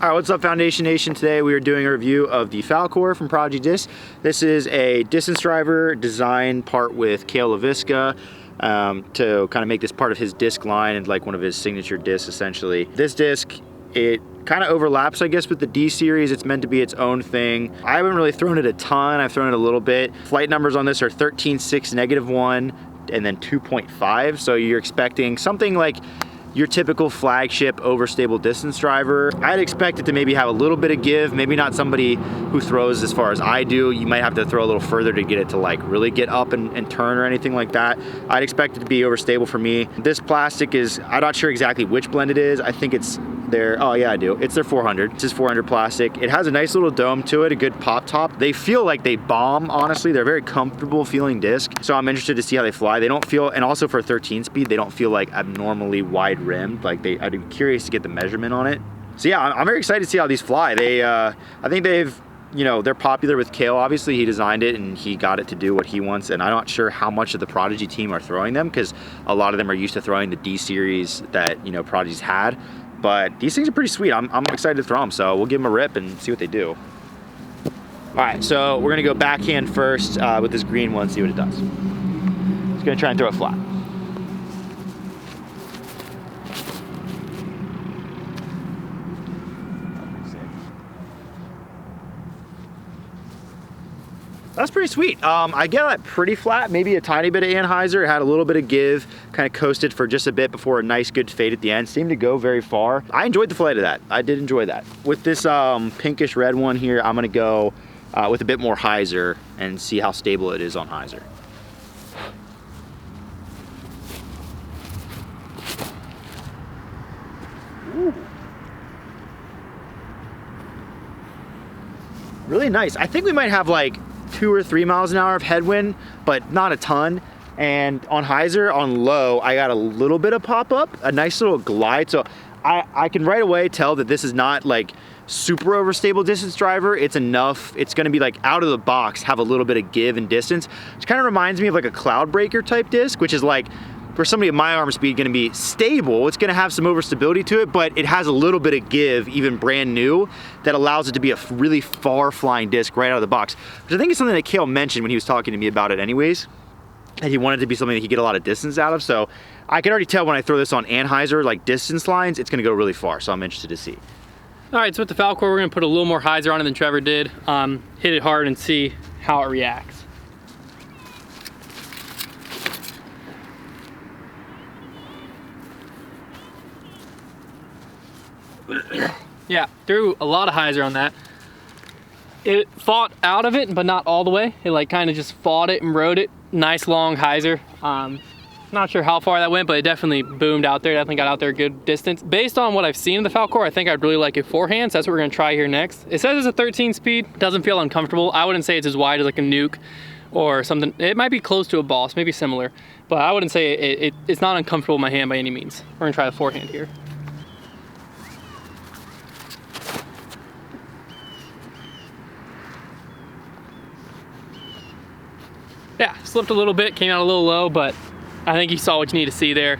All right, what's up, Foundation Nation? Today we are doing a review of the Falcor from Prodigy Disc. This is a distance driver designed part with Kale LaVisca to kind of make this part of his disc line and like one of his signature discs, essentially. This disc, it kind of overlaps, I guess, with the D series. It's meant to be its own thing. I haven't really thrown it a ton. I've thrown it a little bit. Flight numbers on this are 13.6, -1, and then 2.5. So you're expecting something like your typical flagship overstable distance driver. I'd expect it to maybe have a little bit of give, maybe not somebody who throws as far as I do. You might have to throw a little further to get it to like really get up and turn or anything like that. I'd expect it to be overstable for me. This plastic is, I'm not sure exactly which blend it is. I think it's their, oh yeah, I do. It's their 400. This is 400 plastic. It has a nice little dome to it, a good pop top. They feel like they bomb, honestly. They're a very comfortable feeling disc. So I'm interested to see how they fly. They don't feel, and also for 13 speed, they don't feel like abnormally wide rimmed. Like I'd be curious to get the measurement on it. So yeah, I'm very excited to see how these fly. They, I think they've, you know, they're popular with Kale. Obviously, he designed it and he got it to do what he wants. And I'm not sure how much of the Prodigy team are throwing them because a lot of them are used to throwing the D series that, you know, Prodigy's had. But these things are pretty sweet. I'm excited to throw them. So we'll give them a rip and see what they do. All right, so we're gonna go backhand first with this green one, see what it does. Just gonna try and throw it flat. That's pretty sweet. I get that pretty flat, maybe a tiny bit of anhyzer. It had a little bit of give, kind of coasted for just a bit before a nice good fade at the end. Seemed to go very far. I enjoyed the flight of that. I did enjoy that. With this pinkish red one here, I'm gonna go with a bit more hyzer and see how stable it is on hyzer. Ooh. Really nice. I think we might have like 2 or 3 miles an hour of headwind, but not a ton. And on hyzer, on low, I got a little bit of pop up, a nice little glide. So I can right away tell that this is not like super overstable distance driver. It's enough, it's gonna be like out of the box, have a little bit of give and distance, which kind of reminds me of like a cloud breaker type disc, which is like, for somebody at my arm speed, gonna be stable. It's gonna have some overstability to it, but it has a little bit of give, even brand new, that allows it to be a really far flying disc right out of the box, which I think is something that Kale mentioned when he was talking to me about it anyways, and he wanted it to be something that he could get a lot of distance out of. So I can already tell when I throw this on anhyzer, like distance lines, it's gonna go really far. So I'm interested to see. All right, so with the Falcor, we're gonna put a little more hyzer on it than Trevor did. Hit it hard and see how it reacts. Yeah, threw a lot of hyzer on that. It fought out of it, but not all the way. It like kind of just fought it and rode it. Nice long hyzer. Not sure how far that went, but it definitely boomed out there. Definitely got out there a good distance. Based on what I've seen of the Falcor, I think I'd really like a forehand, so that's what we're gonna try here next. It says it's a 13 speed, doesn't feel uncomfortable. I wouldn't say it's as wide as like a nuke or something. It might be close to a boss, maybe similar, but I wouldn't say it's not uncomfortable in my hand by any means. We're gonna try the forehand here. Yeah, slipped a little bit, came out a little low, but I think you saw what you need to see there.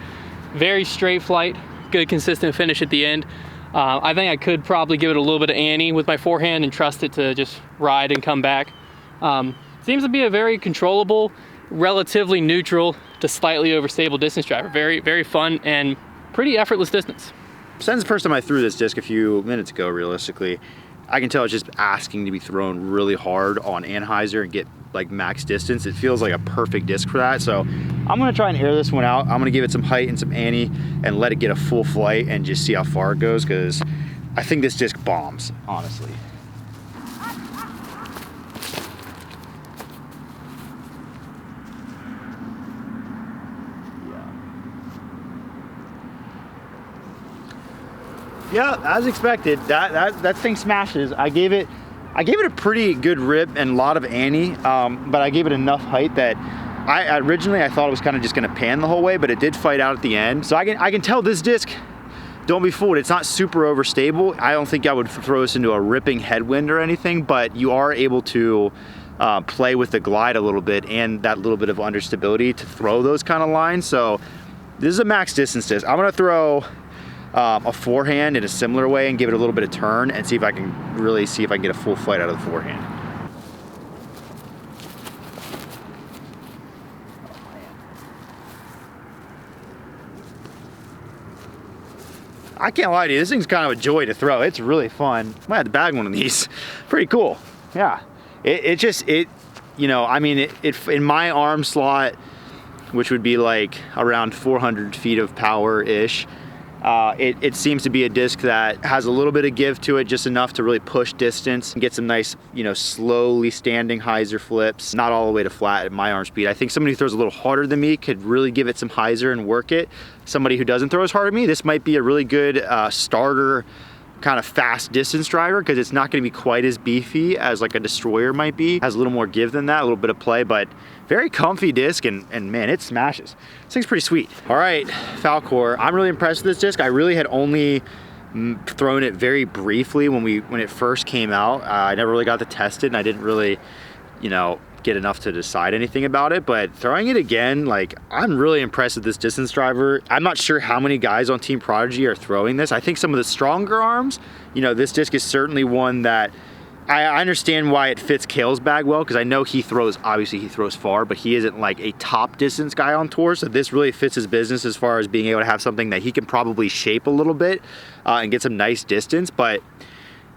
Very straight flight, good consistent finish at the end. I think I could probably give it a little bit of ante with my forehand and trust it to just ride and come back. Seems to be a very controllable, relatively neutral to slightly overstable distance driver. Very, very fun and pretty effortless distance. Since the first time I threw this disc a few minutes ago, realistically, I can tell it's just asking to be thrown really hard on anhyzer and get like max distance. It feels like a perfect disc for that. So I'm gonna try and air this one out. I'm gonna give it some height and some ante and let it get a full flight and just see how far it goes, because I think this disc bombs, honestly. Yeah, as expected, that thing smashes. I gave it a pretty good rip and a lot of ante, but I gave it enough height that originally I thought it was kind of just gonna pan the whole way, but it did fight out at the end. So I can tell this disc, don't be fooled, it's not super overstable. I don't think I would throw this into a ripping headwind or anything, but you are able to play with the glide a little bit and that little bit of understability to throw those kind of lines. So this is a max distance disc. I'm gonna throw a forehand in a similar way and give it a little bit of turn and see if I can really see if I can get a full flight out of the forehand. I can't lie to you, this thing's kind of a joy to throw. It's really fun. Might have to bag one of these. Pretty cool. Yeah. You know, I mean, in my arm slot, which would be like around 400 feet of power-ish, it seems to be a disc that has a little bit of give to it, just enough to really push distance and get some nice, you know, slowly standing hyzer flips, not all the way to flat at my arm speed. I think somebody who throws a little harder than me could really give it some hyzer and work it. Somebody who doesn't throw as hard as me, this might be a really good starter kind of fast distance driver, because it's not going to be quite as beefy as like a destroyer might be. Has a little more give than that, a little bit of play, but very comfy disc, and man, it smashes. This thing's pretty sweet. All right, Falcor, I'm really impressed with this disc. I really had only thrown it very briefly when it first came out. I never really got to test it, and I didn't really, you know, get enough to decide anything about it, but throwing it again, like, I'm really impressed with this distance driver. I'm not sure how many guys on Team Prodigy are throwing this. I think some of the stronger arms, you know, this disc is certainly one that I understand why it fits Kale's bag well, because I know obviously he throws far, but he isn't like a top distance guy on tour, so this really fits his business as far as being able to have something that he can probably shape a little bit and get some nice distance. But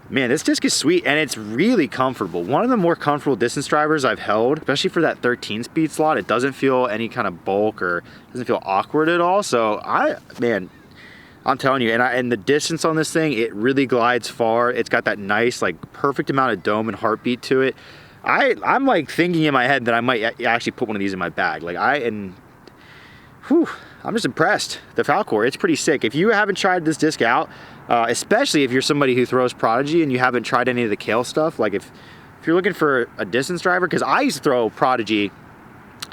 man, this disc is sweet, and it's really comfortable. One of the more comfortable distance drivers I've held, especially for that 13 speed slot. It doesn't feel any kind of bulk or doesn't feel awkward at all. So man, I'm telling you, and the distance on this thing, it really glides far. It's got that nice, like, perfect amount of dome and heartbeat to it. I'm like thinking in my head that I might actually put one of these in my bag. Like, I'm just impressed. The Falcor, it's pretty sick. If you haven't tried this disc out, especially if you're somebody who throws Prodigy and you haven't tried any of the Kale stuff, like if you're looking for a distance driver, because I used to throw Prodigy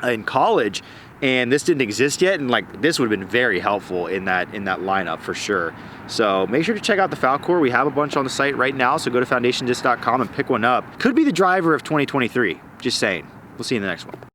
in college and this didn't exist yet, and like this would have been very helpful in that lineup for sure. So make sure to check out the Falcor. We have a bunch on the site right now, so go to foundationdisc.com and pick one up. Could be the driver of 2023, just saying. We'll see you in the next one.